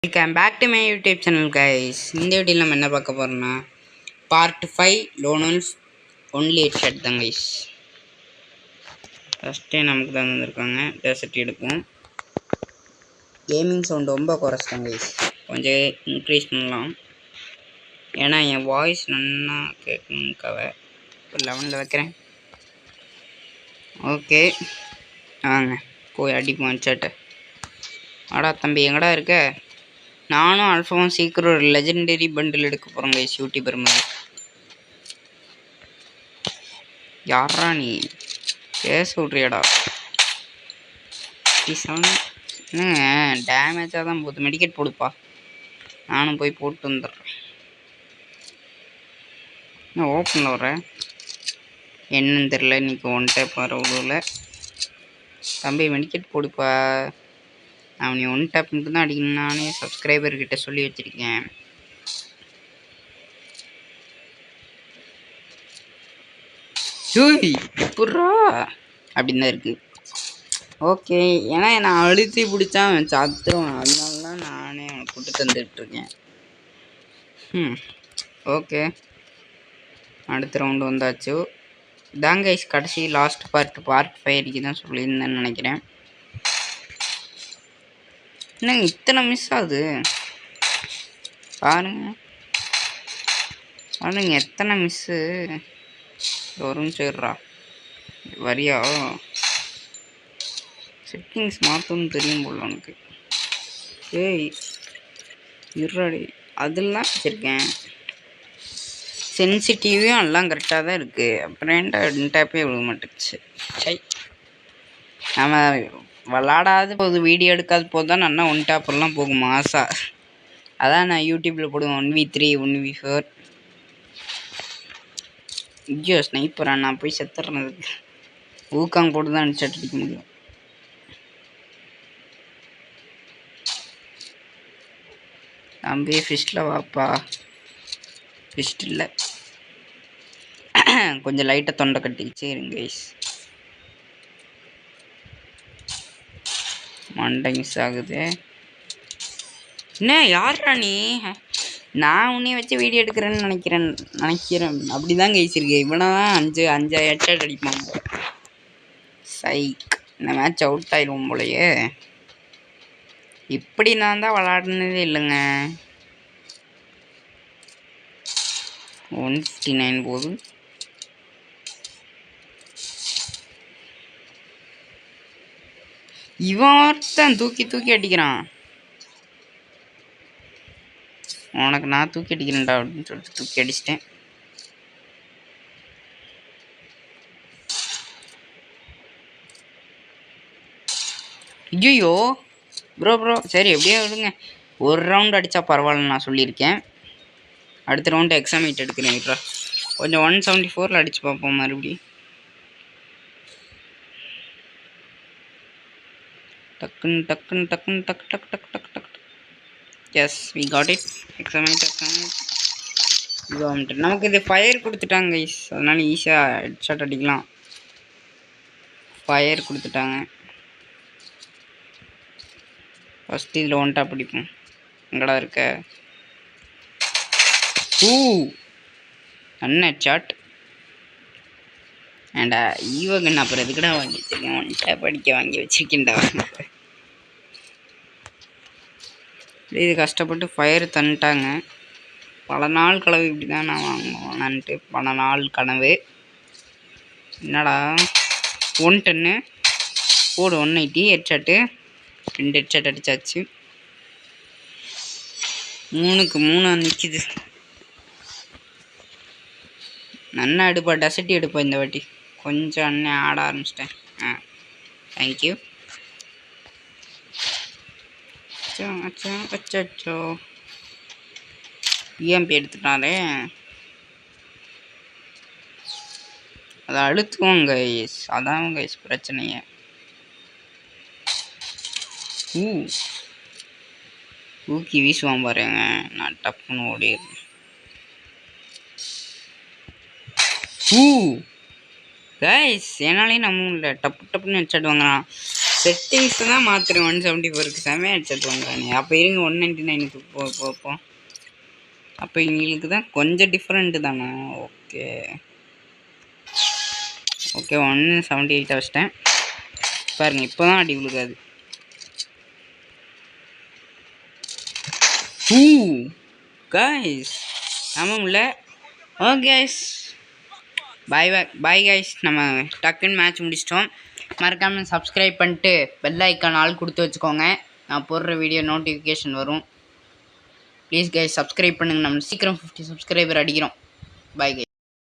Welcome back to my YouTube channel guys. இந்த வீடியோவில் நம்ம என்ன பார்க்க போகிறோம்னா part 5 lone wolf only headshot தான் கைஸ். ஃபஸ்ட்டே நமக்கு தான் வந்திருக்காங்க. டெசர்ட் எடுப்போம். கேமிங் சவுண்ட் ரொம்ப குறைச்சிட்டேன் கைஸ், கொஞ்சம் இன்க்ரீஸ் பண்ணலாம். ஏன்னா என் வாய்ஸ் நல்லா கேட்கணுக்காக ஒரு 11 வைக்கிறேன். ஓகே வாங்க போய் அடிப்போம் ஹெட்ஷாட்டை. ஆடா தம்பி எங்கடா இருக்க? நானும் அல்ஃபாவும் சீக்கிரம் ஒரு லெஜெண்டரி பண்டில் எடுக்க போகிறோம் கைஸ், யூடியூபர் மாதிரி. யாரா நீ பேச விட்றியாடா? என்னங்க டேமேஜாக தான் போகுது, மெடிக்கெட் போடுப்பா. நானும் போய் போட்டு வந்துடுறேன். என்ன ஓப்பனில் வர என்னன்னு தெரில. இன்றைக்கி ஒன் டேப் வர உள்ள தம்பி மெடிக்கெட் போடுப்பா. நான் நீ ஒன் டேப் மட்டும் தான் அடிக்கணும். நானே சப்ஸ்கிரைபர்கிட்ட சொல்லி வச்சுருக்கேன். எப்பட்றா அப்படின்னு தான் இருக்குது. ஓகே, ஏன்னா நான் அழுத்தி பிடிச்சா அவன் சாத்துருவான், அதனால தான் நானே அவனை கூட்டு தந்துட்டுருக்கேன். ஓகே, அடுத்த ரவுண்டு வந்தாச்சு. தாங்க கடைசி லாஸ்ட் பார்ட் 5 தான் சொல்லியிருந்தேன்னு நினைக்கிறேன். என்னங்க இத்தனை மிஸ் ஆகுது பாருங்க பாருங்க, எத்தனை மிஸ்ஸு வரும். சரிடா வரியா? செட்டிங்ஸ் மாற்றணும்னு தெரியும் போல உனக்கு. ஏய் இருடி, அதெல்லாம் வச்சுருக்கேன். சென்சிட்டிவும் எல்லாம் கரெக்டாக தான் இருக்குது. அப்புறம் ஏன்டா டேப்பே விழுக மாட்டேச்சு. சை, நம்ம விளாடாத போது வீடியோ எடுக்காத போது தான் நல்லா ஒன் டேப்பெல்லாம் போகும் மாசா. அதான் நான் யூடியூப்பில் போடுவேன் 1v3 1v4. ஐயோ ஸ்னைப்பரா, நான் போய் செத்துறதுக்கு ஊக்காங்க போட்டு தான் அடிச்சு அடிக்க முடியும். தம்பி ஃபிஸ்டில் வாப்பா. ஃபிஸ்ட் இல்லை, கொஞ்சம் லைட்டாக தொண்டை கட்டிக்கிச்சே இருங்க கைஸ். மண்டை மிஸ் ஆகுது. என்ன யாரா நீ? நான் உன்னைய வச்சு வீடியோ எடுக்கிறேன்னு நினைக்கிறேன் அப்படி தான் கைச்சிருக்கேன். இவனை தான் 5 ஹெட்ஷாட் அடிப்பான். சைக், இந்த மேட்ச் அவுட் ஆயிடுவோம் போலையே. இப்படி நான் தான் விளாடுனதே இல்லைங்க. 159 போதும். இவன் தான் தூக்கி தூக்கி அடிக்கிறான். உனக்கு நான் தூக்கி அடிக்கிறேன்டா அப்படின்னு சொல்லிட்டு தூக்கி அடிச்சிட்டேன். ஐயோ ப்ரோ சரி எப்படியோ விடுங்க. ஒரு ரவுண்ட் அடித்தா பரவாயில்ல நான் சொல்லியிருக்கேன். அடுத்த ரவுண்டு எக்ஸாமிட் எடுக்கிறேன். விட்றா கொஞ்சம் 174 அடித்து பார்ப்போம் மறுபடியும். டக்குன்னு டக்குன்னு டக்குன்னு டக்கு டக்கு டக்கு டக்கு டக்கு. Yes we got it. எக்ஸாமிட் நமக்கு இது ஃபயர் கொடுத்துட்டாங்க கைஸ், அதனால ஈஸியாக ஹெட்ஷாட் அடிக்கலாம். ஃபயர் கொடுத்துட்டாங்க. ஃபஸ்ட்டு இதில் ஒன் டாப் அடிப்போம். எங்கடா இருக்க? அண்ணன் ஹெட்ஷாட். ஏண்டா ஈவகன் அப்புறம் எதுக்கடா வாங்கி வச்சிருக்கேன்? ஒன் டாப் அடிக்க வாங்கி வச்சிருக்கேன்டா. இது கஷ்டப்பட்டு ஃபயர் தந்துட்டாங்க. பல நாள் கனவு இப்படி தான் நான் வாங்குவானான்ட்டு. பல நாள் கனவு. என்னடா 110 போடு 180 ஹெட்ஷாட்டு. 2 ஹெட்ஷாட் அடித்தாச்சு. 3க்கு 3 நிற்கிது. நல்லா எடுப்பா, டசட்டி எடுப்பா இந்த வாட்டி. கொஞ்சம் அண்ணன் ஆட ஆரம்பிச்சிட்டேன். தேங்க்யூ. அச்சோ இஎம்பி எடுத்துட்டாலே. அதை அழுத்துவோம் கைஸ், அதான் கைஸ் பிரச்சனையே. ஊக்கி வீசுவான் பாருங்க. நான் டப்புன்னு ஓடிடுறேன். கைஸ் என்னாலே நம்ம இல்லை. டப்புன்னு ஹெட்ஷாட் வாங்குறான். செட்டிங்ஸ் தான் மாற்றுறேன் 174க்கு செமையாக ஹெட்செட் வாங்குறானே. அப்போ இருங்க 199க்கு போ. அப்போ எங்களுக்கு தான் கொஞ்சம் டிஃப்ரெண்ட்டு தானே. ஓகே 178 வச்சிட்டேன் பாருங்க. இப்போ தான் அடி விழுகாது. கைஸ் ஆமாம்ல. Okay guys bye guys. நம்ம டக்குன்னு மேட்ச் முடிச்சிட்டோம். மறக்காமல் சப்ஸ்கிரைப் பண்ணிட்டு பெல் ஐக்கான் ஆல் கொடுத்து வச்சுக்கோங்க. நான் போடுற வீடியோ நோட்டிஃபிகேஷன் வரும். ப்ளீஸ் கைஸ் சப்ஸ்கிரைப் பண்ணுங்கள். நம்ம சீக்கிரம் 50 சப்ஸ்கிரைபர் அடிக்கிறோம். Bye guys.